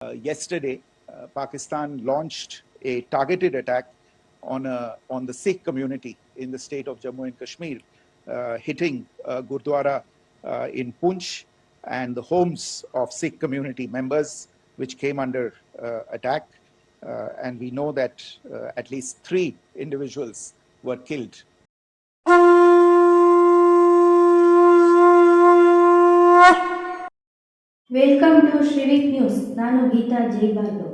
Yesterday, Pakistan launched a targeted attack on the Sikh community in the state of Jammu and Kashmir, hitting Gurdwara in Poonch and the homes of Sikh community members, which came under attack. And we know that at least 3 individuals were killed. Welcome to Shrivik news. ನಾನು Geetha ಜೈಬಾರ್ಗವ್.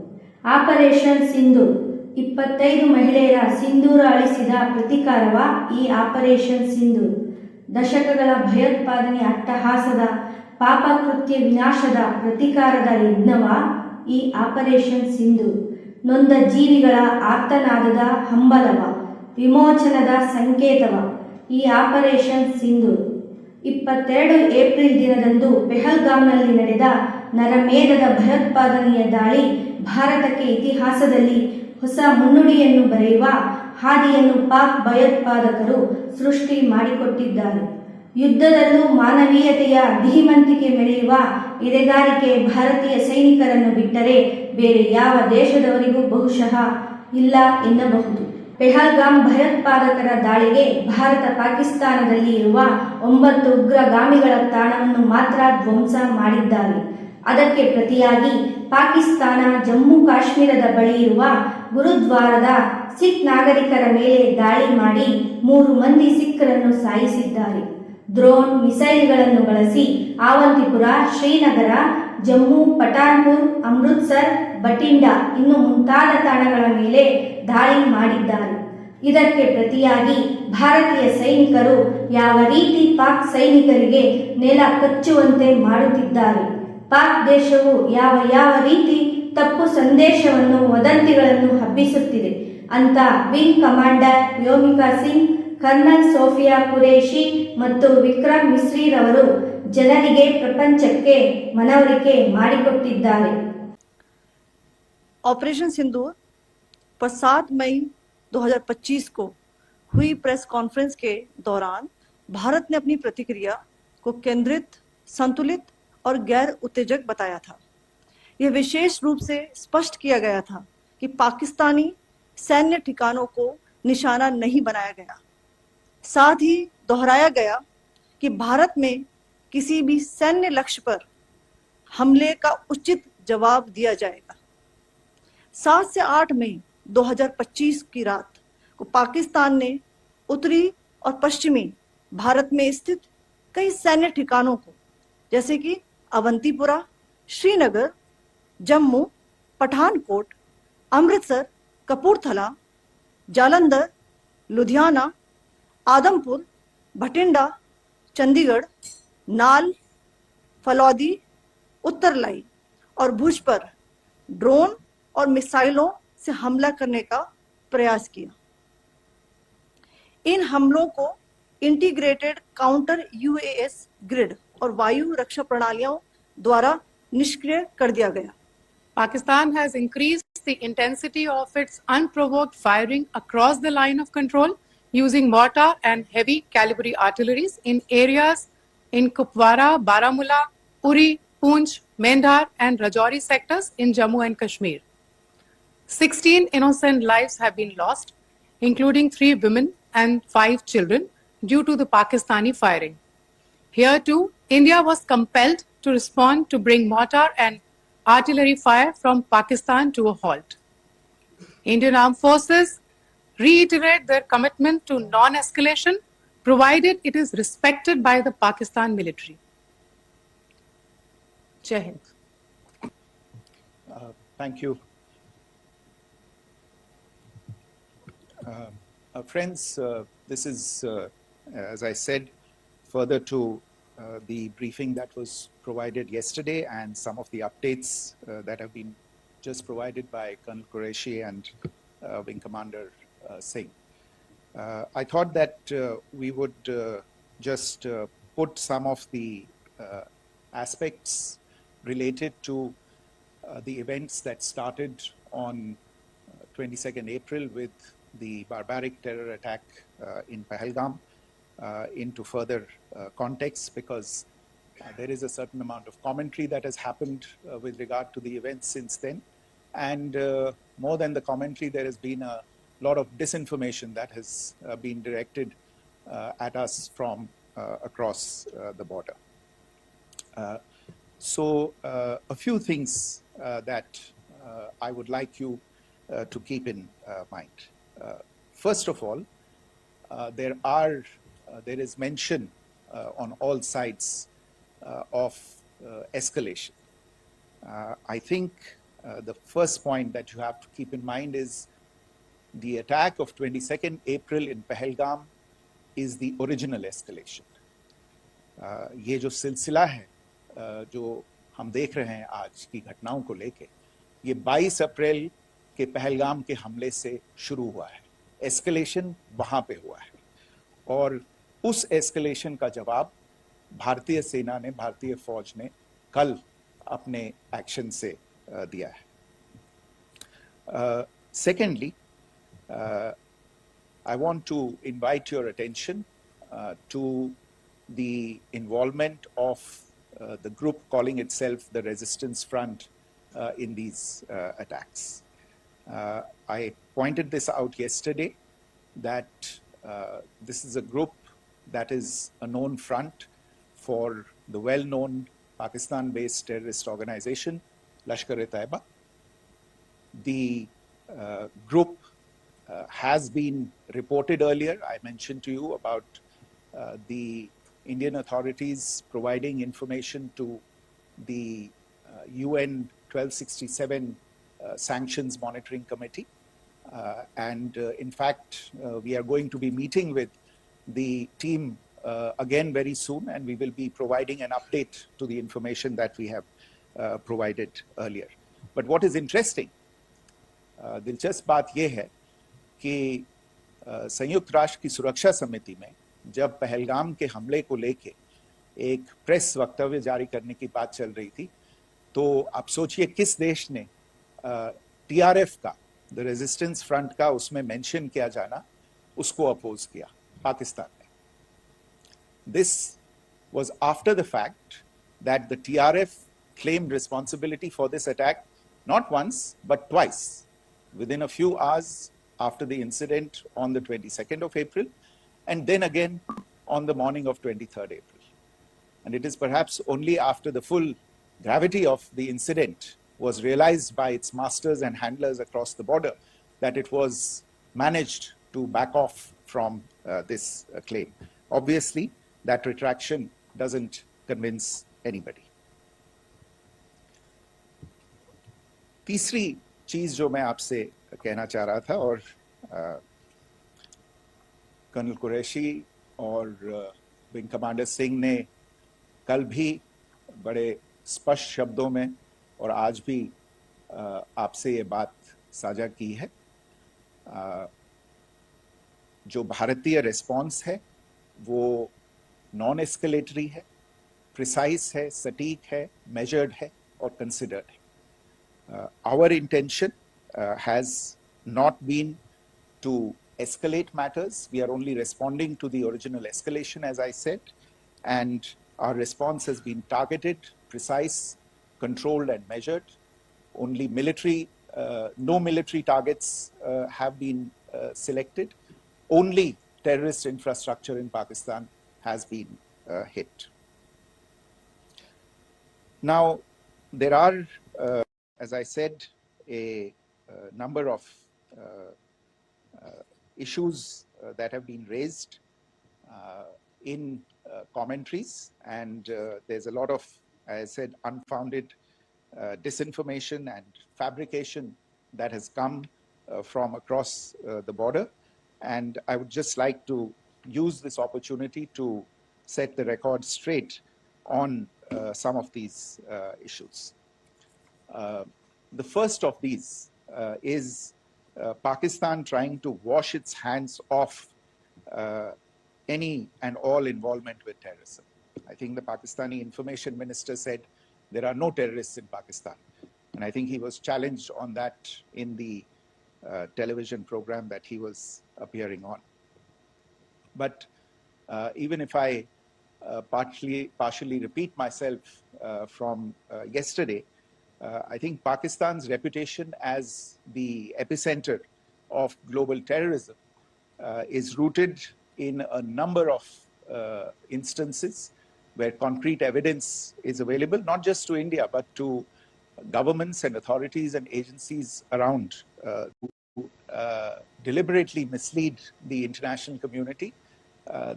Operation Sindoor 25 ಮಹಿಳೆಯರ ಸಿಂಧೂರ ಅಳಿಸಿದ ಪ್ರತಿಕಾರವ ಈ operation Sindoor. ದಶಕಗಳ ಭಯೋತ್ಪಾದನೆ ಅಟ್ಟಹಾಸದ ಪಾಪಕೃತ್ಯ ವಿನಾಶದ ಪ್ರತಿಕಾರದ ಯಜ್ಞವ ಈ operation Sindoor. ನೊಂದ ಜೀವಿಗಳ ಆರ್ತನಾದದ ಹಂಬಲವ, ವಿಮೋಚನದ ಸಂಕೇತವ ಈ ಆಪರೇಷನ್ ಸಿಂಧೂರ್. 22 ಏಪ್ರಿಲ್ ದಿನದಂದು ಪೆಹಲ್ಗಾಮ್ನಲ್ಲಿ ನಡೆದ ನರಮೇಧದ ಭಯೋತ್ಪಾದನೆಯ ದಾಳಿ ಭಾರತಕ್ಕೆ ಇತಿಹಾಸದಲ್ಲಿ ಹೊಸ ಮುನ್ನುಡಿಯನ್ನು ಬರೆಯುವ ಹಾದಿಯನ್ನು ಪಾಕ್ ಭಯೋತ್ಪಾದಕರು ಸೃಷ್ಟಿ ಮಾಡಿಕೊಟ್ಟಿದ್ದಾರೆ. ಯುದ್ಧದಲ್ಲೂ ಮಾನವೀಯತೆಯ ಧೀಮಂತಿಕೆ ಮೆರೆಯುವ ಎದೆಗಾರಿಕೆ ಭಾರತೀಯ ಸೈನಿಕರನ್ನು ಬಿಟ್ಟರೆ ಬೇರೆ ಯಾವ ದೇಶದವರಿಗೂ ಬಹುಶಃ ಇಲ್ಲ ಎನ್ನಬಹುದು. ಪೆಹಲ್ಗಾಮ್ ಭಯೋತ್ಪಾದಕರ ದಾಳಿಗೆ ಭಾರತ ಪಾಕಿಸ್ತಾನದಲ್ಲಿ ಇರುವ 9 ಉಗ್ರಗಾಮಿಗಳ ತಾಣವನ್ನು ಮಾತ್ರ ಧ್ವಂಸ ಮಾಡಿದ್ದಾರೆ. ಅದಕ್ಕೆ ಪ್ರತಿಯಾಗಿ ಪಾಕಿಸ್ತಾನ ಜಮ್ಮು ಕಾಶ್ಮೀರದ ಬಳಿ ಇರುವ ಗುರುದ್ವಾರದ ಸಿಖ್ ನಾಗರಿಕರ ಮೇಲೆ ದಾಳಿ ಮಾಡಿ 3 ಮಂದಿ ಸಿಖ್ರನ್ನು ಸಾಯಿಸಿದ್ದಾರೆ. ಡ್ರೋನ್ ಮಿಸೈಲ್ಗಳನ್ನು ಬಳಸಿ ಆವಂತಿಪುರ, ಶ್ರೀನಗರ, ಜಮ್ಮು, ಪಠಾನ್ಪುರ್, ಅಮೃತ್ಸರ್, ಬಟಿಂಡಾ ಇನ್ನು ಮುಂತಾದ ತಾಣಗಳ ಮೇಲೆ ದಾಳಿ ಮಾಡಿದ್ದಾರೆ. ಇದಕ್ಕೆ ಪ್ರತಿಯಾಗಿ ಭಾರತೀಯ ಸೈನಿಕರು ಯಾವ ರೀತಿ ಪಾಕ್ ಸೈನಿಕರಿಗೆ ನೆಲ ಕಚ್ಚುವಂತೆ ಮಾಡುತ್ತಿದ್ದಾರೆ, ಪಾಕ್ ದೇಶವು ಯಾವ ರೀತಿ ತಪ್ಪು ಸಂದೇಶವನ್ನು, ವದಂತಿಗಳನ್ನು ಹಬ್ಬಿಸುತ್ತಿದೆ ಅಂತ wing commander Vyomika Singh, colonel Sofiya Qureshi ಮತ್ತು ವಿಕ್ರಮ್ ಮಿಸ್ರಿ ರವರು ಜನರಿಗೆ, ಪ್ರಪಂಚಕ್ಕೆ ಮನವರಿಕೆ ಮಾಡಿಕೊಟ್ಟಿದ್ದಾರೆ. ऑपरेशन सिंदूर पर 7 मई 2025 को हुई प्रेस कॉन्फ्रेंस के दौरान भारत ने अपनी प्रतिक्रिया को केंद्रित, संतुलित और गैर उत्तेजक बताया था. यह विशेष रूप से स्पष्ट किया गया था कि पाकिस्तानी सैन्य ठिकानों को निशाना नहीं बनाया गया. साथ ही दोहराया गया कि भारत में किसी भी सैन्य लक्ष्य पर हमले का उचित जवाब दिया जाएगा. 7 से 8 मई 2025 की रात को पाकिस्तान ने उत्तरी और पश्चिमी भारत में स्थित कई सैन्य ठिकानों को, जैसे कि अवंतीपुरा, श्रीनगर, जम्मू, पठानकोट, अमृतसर, कपूरथला, जालंधर, लुधियाना, आदमपुर, भटिंडा, चंडीगढ़, नाल, फलौदी, उत्तरलाई और भुज पर ड्रोन और मिसाइलों से हमला करने का प्रयास किया. इन हमलों को इंटीग्रेटेड काउंटर यूएस ग्रिड और वायु रक्षा प्रणालियों द्वारा निष्क्रिय कर दिया गया. Pakistan has increased the intensity of its unprovoked firing across the line of control using mortar and heavy caliber artilleries in areas in Kupwara, Baramulla, Uri, Poonch, Mendhar and Rajouri sectors in Jammu and Kashmir. 16 innocent lives have been lost, including 3 women and 5 children, due to the Pakistani firing. Here too, India was compelled to respond to bring mortar and artillery fire from Pakistan to a halt. Indian Armed Forces reiterate their commitment to non-escalation, provided it is respected by the Pakistan military. Jai Hind. Thank you. Friends, this is, as I said, further to the briefing that was provided yesterday and some of the updates that have been just provided by Colonel Qureshi and Wing Commander Singh. I thought that we would just put some of the aspects related to the events that started on 22nd April with the barbaric terror attack in Pahalgam into further context, because There is a certain amount of commentary that has happened with regard to the events since then. And more than the commentary, there has been a lot of disinformation that has been directed at us from across the border. So a few things that I would like you to keep in mind. First of all, there is mention on all sides of escalation. I think the first point that you have to keep in mind is the attack of 22nd April in Pahalgam is the original escalation. ये जो सिलसिला है जो हम देख रहे हैं आज की घटनाओं को लेके, ये 22 अप्रैल के पहलगाम के हमले से शुरू हुआ है. एस्केलेशन वहां पे हुआ है और उस एस्केलेशन का जवाब भारतीय सेना ने, भारतीय फौज ने कल अपने एक्शन से दिया है. Secondly, I want to invite your attention to the involvement of the group calling itself the Resistance Front in these attacks. I pointed this out yesterday that this is a group that is a known front for the well-known Pakistan-based terrorist organization, Lashkar-e-Taiba. The group has been reported earlier. I mentioned to you about the Indian authorities providing information to the UN 1267 Sanctions Monitoring Committee. In fact, we are going to be meeting with the team again very soon, and we will be providing an update to the information that we have provided earlier. But what is interesting, दिलचस्प बात यह है कि संयुक्त राष्ट्र की सुरक्षा समिति में जब पहलगाम के हमले को लेके एक प्रेस वक्तव्य जारी करने की बात चल रही थी, तो आप सोचिए किस देश ने टीआरएफ का, द रेजिस्टेंस फ्रंट का उसमें मेंशन किया जाना, उसको अपोज किया, पाकिस्तान ने. This was after the fact that the TRF claimed responsibility for this attack not once but twice within a few hours after the incident on the 22nd of April, and then again on the morning of 23rd April. And it is perhaps only after the full gravity of the incident was realized by its masters and handlers across the border that it was managed to back off from this claim. Obviously, that retraction doesn't convince anybody. तीसरी चीज जो मैं आपसे कहना चाह रहा था, और कर्नल कुरैशी और विंग कमांडर सिंह ने कल भी बड़े स्पष्ट शब्दों में और आज भी आपसे ये बात साझा की है. जो भारतीय रिस्पॉन्स है वो नॉन एस्केलेटरी है, प्रिसाइज है, सटीक है, मेजर्ड है और कंसिडर्ड है. Our intention has not been to escalate matters. We are only responding to the original escalation, as I said, and our response has been targeted, precise, controlled and measured. Only military, no military targets have been selected. Only terrorist infrastructure in Pakistan has been hit. Now, there are as I said, a number of issues that have been raised in commentaries, and there's a lot of, as I said, unfounded disinformation and fabrication that has come from across the border. And I would just like to use this opportunity to set the record straight on some of these issues. The first of these is Pakistan trying to wash its hands off any and all involvement with terrorism. I think the Pakistani information minister said there are no terrorists in Pakistan. And I think he was challenged on that in the television program that he was appearing on. But even if I partially repeat myself from yesterday, I think Pakistan's reputation as the epicenter of global terrorism is rooted in a number of instances where concrete evidence is available, not just to India, but to governments and authorities and agencies around who deliberately mislead the international community.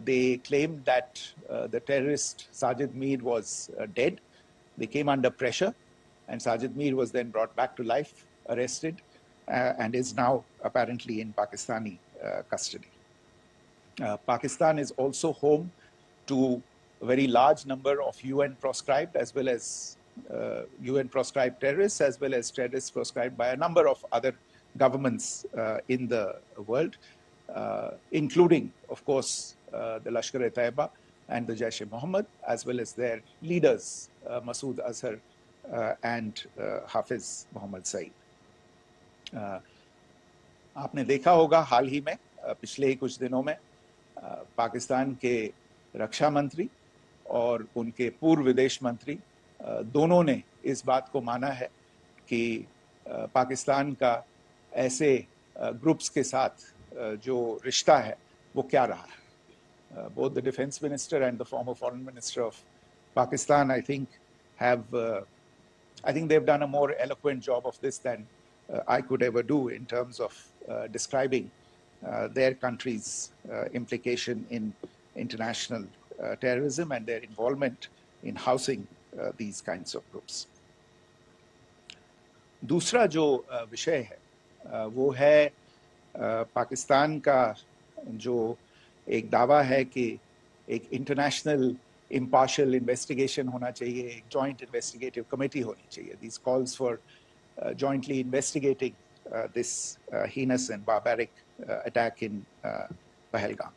They claimed that the terrorist Sajid Mir was dead. They came under pressure, and Sajid Mir was then brought back to life, arrested, and is now apparently in Pakistani custody. Pakistan is also home to a very large number of UN proscribed as well as UN proscribed terrorists, as well as terrorists proscribed by a number of other governments in the world, including, of course, the Lashkar-e-Taiba and the Jaish-e-Mohammed, as well as their leaders, Masood Azhar and Hafiz Mohammed Saeed. आपने देखा होगा हाल ही में पिछले ही कुछ दिनों में पाकिस्तान के रक्षा मंत्री और उनके पूर्व विदेश मंत्री दोनों ने इस बात को माना है कि पाकिस्तान का ऐसे ग्रुप्स के साथ जो रिश्ता है वो क्या रहा है. Both the defense minister and the former foreign minister of Pakistan, I think they've done a more eloquent job of this than I could ever do in terms of describing their country's implication in international terrorism and their involvement in housing these kinds of groups. दूसरा जो विषय है वो है पाकिस्तान का जो एक दावा है कि एक इंटरनेशनल impartial investigation होना चाहिए, एक joint investigative committee होनी चाहिए. These calls for jointly investigating this heinous and barbaric attack in Pahalgam.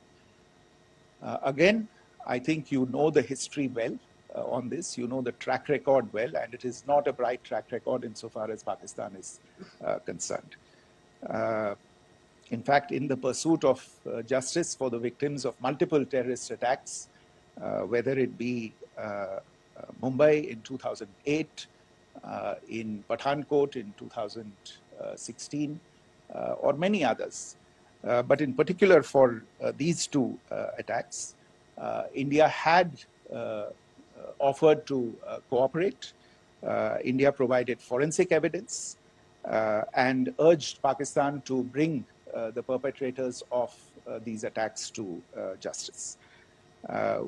Again, I think you know the history well on this. You know the track record well, and it is not a bright track record insofar as Pakistan is concerned. In fact, in the pursuit of justice for the victims of multiple terrorist attacks, whether it be Mumbai in 2008, in Pathankot in 2016, or many others. But in particular for these two attacks, India had offered to cooperate. India provided forensic evidence and urged Pakistan to bring the perpetrators of these attacks to justice.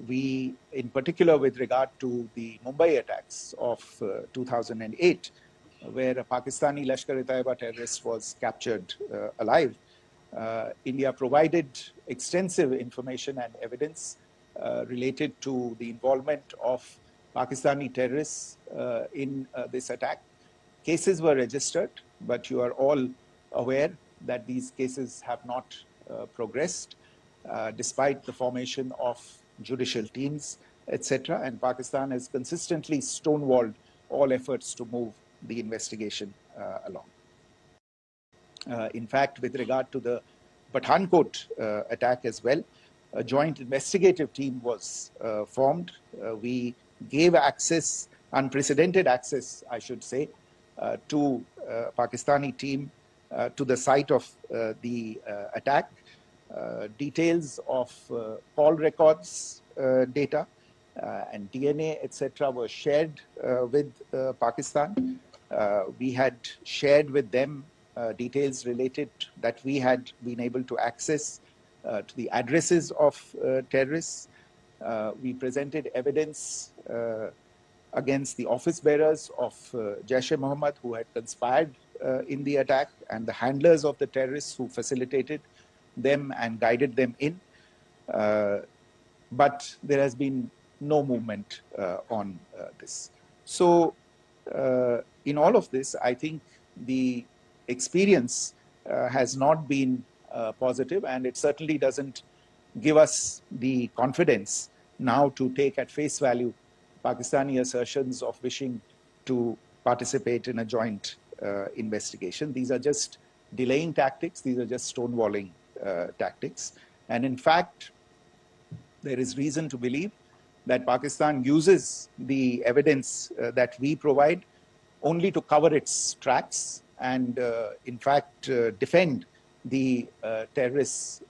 We, in particular with regard to the Mumbai attacks of 2008, where a Pakistani Lashkar-e-Taiba terrorist was captured alive, India provided extensive information and evidence related to the involvement of Pakistani terrorists in this attack. Cases were registered, but you are all aware that these cases have not progressed, despite the formation of judicial teams, etc. And Pakistan has consistently stonewalled all efforts to move the investigation along. In fact, with regard to the Pathankot attack as well, a joint investigative team was formed. We gave access, unprecedented access, I should say, to Pakistani team to the site of the attack. Details of call records data and DNA, etc., were shared with Pakistan. We had shared with them details related that we had been able to access to the addresses of terrorists. We presented evidence against the office bearers of Jaish-e-Mohammed who had conspired in the attack, and the handlers of the terrorists who facilitated them and guided them in. But there has been no movement on this. So in all of this, I think the experience has not been positive, and it certainly doesn't give us the confidence now to take at face value Pakistani assertions of wishing to participate in a joint investigation. These are just delaying tactics. These are just stonewalling tactics. And in fact, there is reason to believe that Pakistan uses the evidence that we provide only to cover its tracks and, in fact, defend the terrorists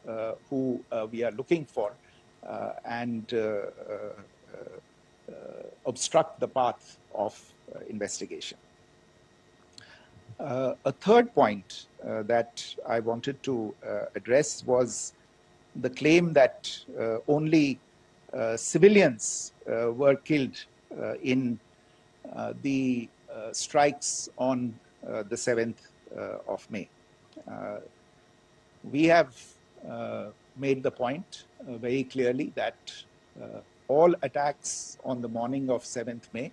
who we are looking for and obstruct the path of investigation. A third point that I wanted to address was the claim that only civilians were killed in the strikes on the 7th of May. We have made the point very clearly that all attacks on the morning of 7th May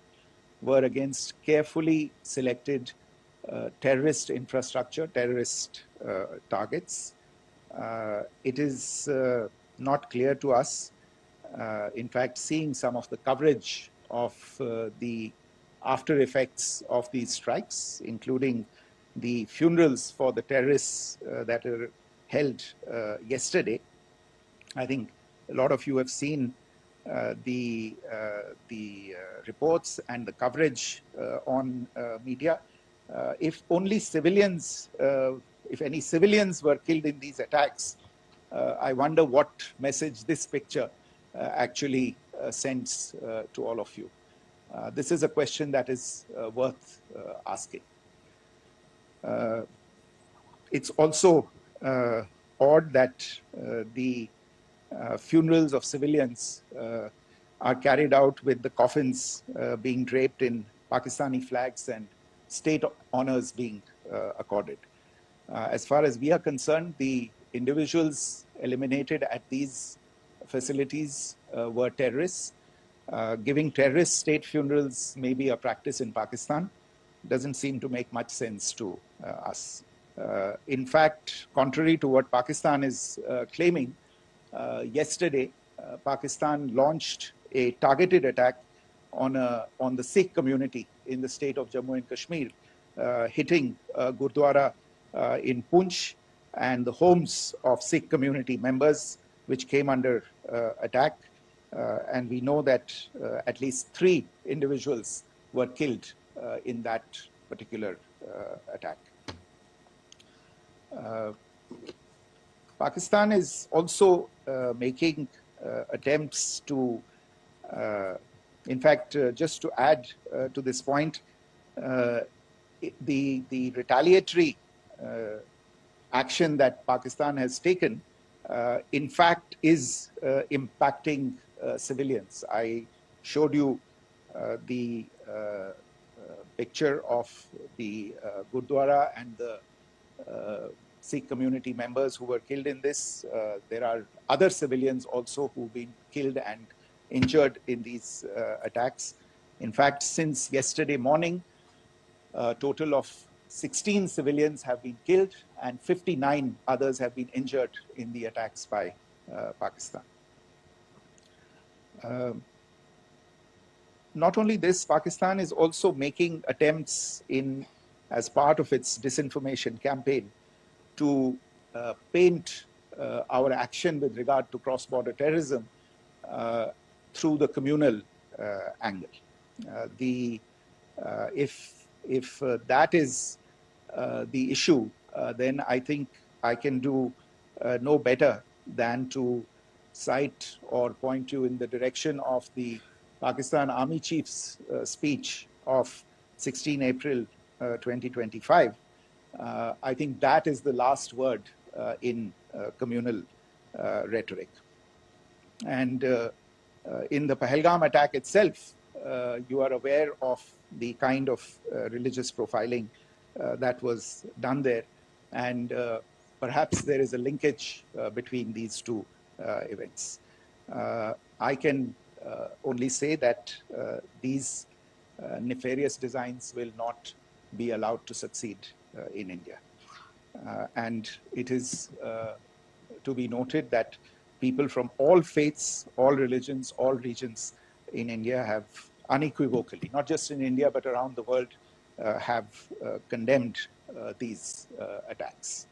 were against carefully selected terrorist infrastructure, terrorist targets. It is not clear to us, in fact, seeing some of the coverage of the after effects of these strikes, including the funerals for the terrorists that were held yesterday. I think a lot of you have seen the reports and the coverage on media. If only civilians, if any civilians were killed in these attacks, I wonder what message this picture actually sends to all of you. This is a question that is worth asking. It's also odd that the funerals of civilians are carried out with the coffins being draped in Pakistani flags and state honors being accorded. As far as we are concerned, the individuals eliminated at these facilities were terrorists. Giving terrorist state funerals may be a practice in Pakistan. Doesn't seem to make much sense to us. In fact, contrary to what Pakistan is claiming, yesterday, Pakistan launched a targeted attack on the Sikh community in the state of Jammu and Kashmir, hitting Gurdwara in Poonch and the homes of Sikh community members, which came under attack. And we know that at least 3 individuals were killed in that particular attack. Pakistan is also making attempts to, in fact, just to add to this point, the retaliatory action that Pakistan has taken, in fact, is impacting civilians. I showed you the picture of the Gurdwara and the Sikh community members who were killed in this. There are other civilians also who've been killed and injured in these attacks. In fact, since yesterday morning, a total of 16 civilians have been killed and 59 others have been injured in the attacks by Pakistan. Not only this, Pakistan is also making attempts as part of its disinformation campaign to paint our action with regard to cross-border terrorism through the communal angle. If that is the issue, then I think I can do no better than to cite or point you in the direction of the Pakistan Army Chief's speech of 16 April 2025. I think that is the last word in communal rhetoric. And in the Pahalgam attack itself, you are aware of the kind of religious profiling that was done there. And perhaps there is a linkage between these two events. I can only say that these nefarious designs will not be allowed to succeed in India. And it is to be noted that people from all faiths, all religions, all regions in India have unequivocally, not just in India, but around the world, have condemned these attacks.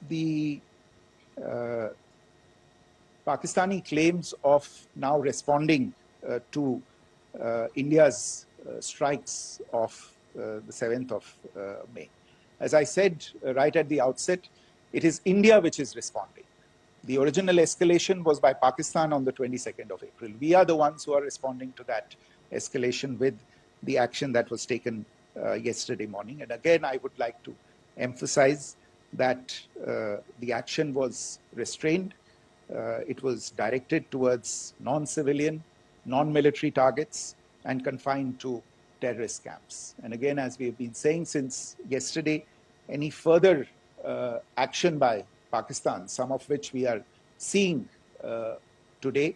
The Pakistani claims of now responding to India's strikes of the 7th of May. As I said right at the outset, it is India which is responding. The original escalation was by Pakistan on the 22nd of April. We are the ones who are responding to that escalation with the action that was taken yesterday morning. And again, I would like to emphasize that the action was restrained. It was directed towards non-civilian, non-military targets and confined to terrorist camps. And again, as we have been saying since yesterday, any further action by Pakistan, some of which we are seeing today,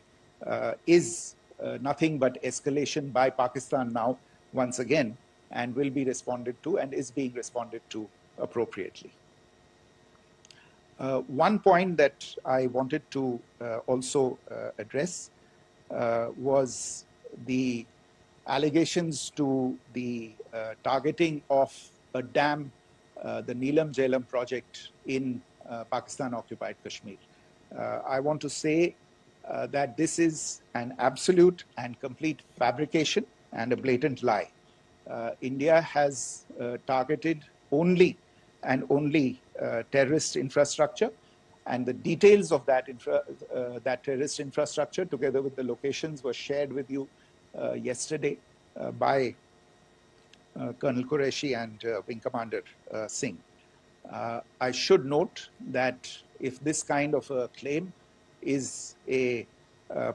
is nothing but escalation by Pakistan now, once again, and will be responded to and is being responded to appropriately. One point that I wanted to also address was the allegations to the targeting of a dam, the Neelam Jhelum project in Pakistan-occupied Kashmir. I want to say that this is an absolute and complete fabrication and a blatant lie. India has targeted only and only terrorist infrastructure, and the details of that, that terrorist infrastructure, together with the locations, were shared with you yesterday by Colonel Qureshi and Wing Commander Singh. I should note that if this kind of a claim is a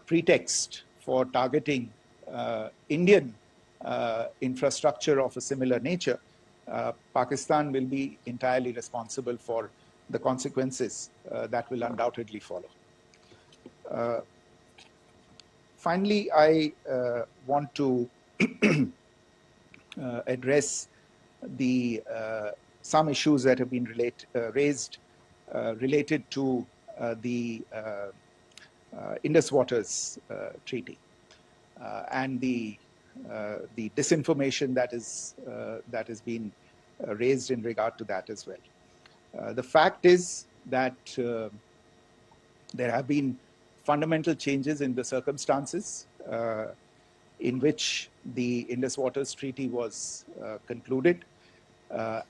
pretext for targeting Indian infrastructure of a similar nature, Pakistan will be entirely responsible for the consequences that will undoubtedly follow. Finally, I want to address the some issues that have been raised related to the Indus Waters Treaty and the disinformation that has been raised in regard to that as well. The fact is that there have been fundamental changes in the circumstances in which the Indus Waters Treaty was concluded,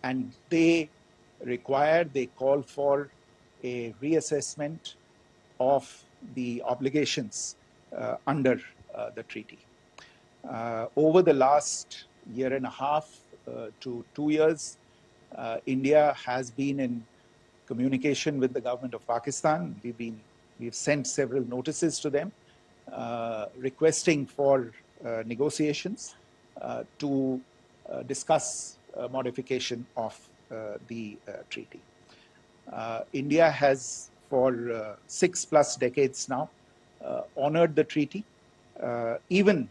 and they call for a reassessment of the obligations under the treaty. Over the last year and a half to 2 years, India has been in communication with the government of Pakistan. We've sent several notices to them requesting for negotiations to discuss modification of the treaty. India has, for 6+ decades now, honored the treaty, even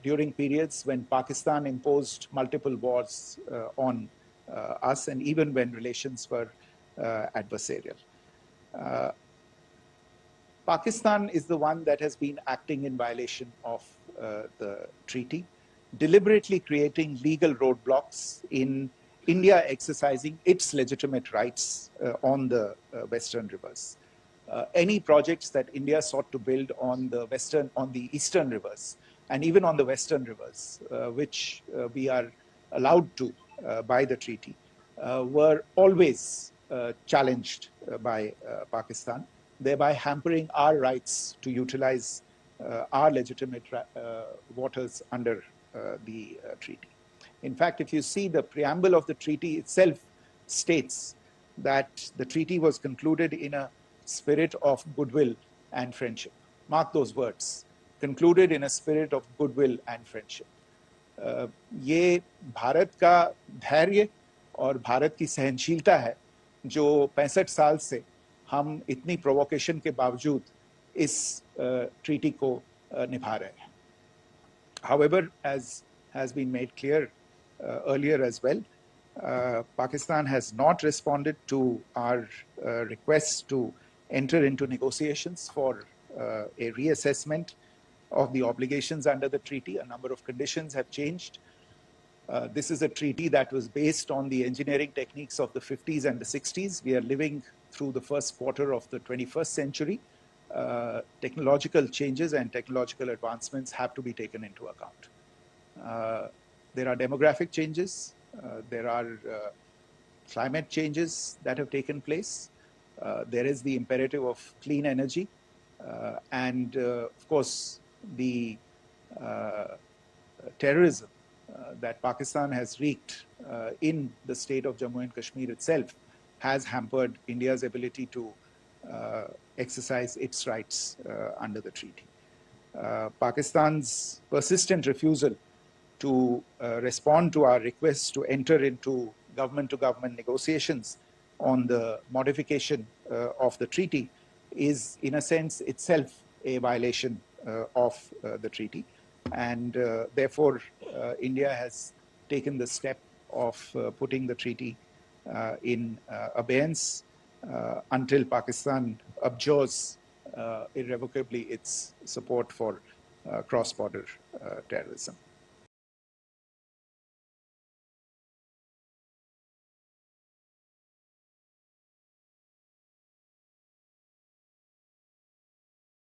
during periods when Pakistan imposed multiple wars on us, and even when relations were adversarial. Pakistan is the one that has been acting in violation of the treaty, deliberately creating legal roadblocks in India exercising its legitimate rights on the Western rivers. Any projects that India sought to build on the Eastern rivers, and even on the Western rivers, which we are allowed to by the treaty, were always challenged by Pakistan, thereby hampering our rights to utilize our legitimate waters under the treaty. In fact, if you see, the preamble of the treaty itself states that the treaty was concluded in a spirit of goodwill and friendship. Mark those words, concluded in a spirit of goodwill and friendship. ये भारत का धैर्य और भारत की सहनशीलता है जो 65 साल से हम इतनी प्रोवोकेशन के बावजूद इस ट्रीटी को निभा रहे हैं. However, as has been made clear earlier as well, Pakistan has not responded to our requests to enter into negotiations for a reassessment of the obligations under the treaty. A number of conditions have changed. This is a treaty that was based on the engineering techniques of the 50s and the 60s. We are living through the first quarter of the 21st century. technological changes and technological advancements have to be taken into account. There are demographic changes, there are climate changes that have taken place. There is the imperative of clean energy, and of course, the terrorism that Pakistan has wreaked in the state of Jammu and Kashmir itself has hampered India's ability to exercise its rights under the treaty. Pakistan's persistent refusal to respond to our requests to enter into government-to-government negotiations on the modification of the treaty is, in a sense, itself a violation of the treaty. And therefore, India has taken the step of putting the treaty in abeyance until Pakistan abjures irrevocably its support for cross-border terrorism.